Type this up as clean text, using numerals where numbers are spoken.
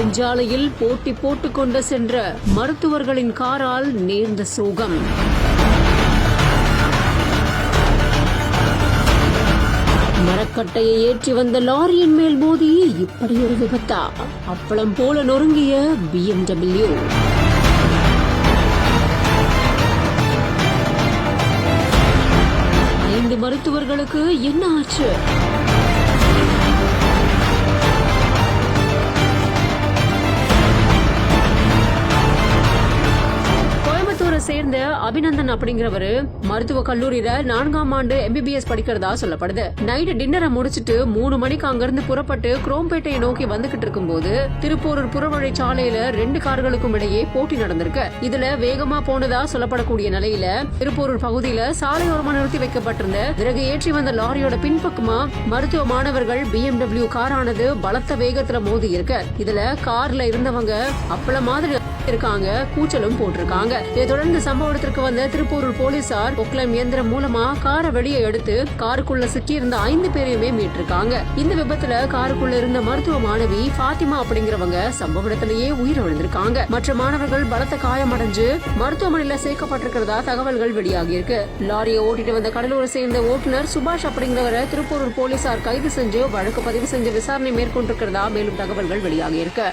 நெடுஞ்சாலையில் போட்டி போட்டுக் கொண்டு சென்ற மருத்துவர்களின் காரால் நேர்ந்த சோகம். மரக்கட்டையை ஏற்றி வந்த லாரியின் மேல் மோதி இப்படி ஒரு விபத்தா? அப்பளம் போல நொறுங்கிய BMW. 5 மருத்துவர்களுக்கு என்ன ஆச்சு? சேர்ந்த அபிநந்தன் அப்படிங்கிறவரு மருத்துவ கல்லூரியில 4ஆம் ஆண்டு MBBS படிக்கிறதா சொல்லப்படுது. நைட் டின்னரை முடிச்சிட்டு 3 மணிக்கு அங்கிருந்து புறப்பட்டு குரோம்பேட்டையை நோக்கி வந்துகிட்டு இருக்கும் போது திருப்பூரூர் புறவழிச்சாலையில 2 கார்களுக்கும் இடையே போட்டி நடந்திருக்கு. இதுல வேகமா போனதா சொல்லப்படக்கூடிய நிலையில திருப்பூரூர் பகுதியில சாலையோரமா நிறுத்தி வைக்கப்பட்டிருந்த விறகு ஏற்றி வந்த லாரியோட பின்பக்கமா மருத்துவ மாணவர்கள் BMW காரானது பலத்த வேகத்துல மோதி இருக்கு. இதுல கார்ல இருந்தவங்க அப்பள மாதிரி இருக்காங்க, கூச்சலும் போட்டிருக்காங்க. இதை தொடர்ந்து சம்பவ இடத்திற்கு வந்த திருப்பூரூர் போலீசார் பொக்லைன் இயந்திரம் மூலமா காரை வெளியே எடுத்து காருக்குள்ள சிக்கி இருந்த 5 பேரையுமே மீட்டிருக்காங்க. இந்த விபத்துல காருக்குள்ள இருந்த மருத்துவ மாணவி பாத்திமா அப்படிங்கிறவங்க சம்பவ இடத்திலேயே உயிரிழந்திருக்காங்க. மற்ற மாணவர்கள் பலத்த காயமடைஞ்சு மருத்துவமனையில சேர்க்கப்பட்டிருக்கிறதா தகவல்கள் வெளியாகி இருக்கு. லாரியை ஓட்டிட்டு வந்த கடலூரை சேர்ந்த ஓட்டுநர் சுபாஷ் அப்படிங்கிறவரை திருப்பூரூர் போலீசார் கைது செஞ்சு வழக்கு பதிவு செஞ்சு விசாரணை மேற்கொண்டிருக்கிறதா மேலும் தகவல்கள் வெளியாகி இருக்கு.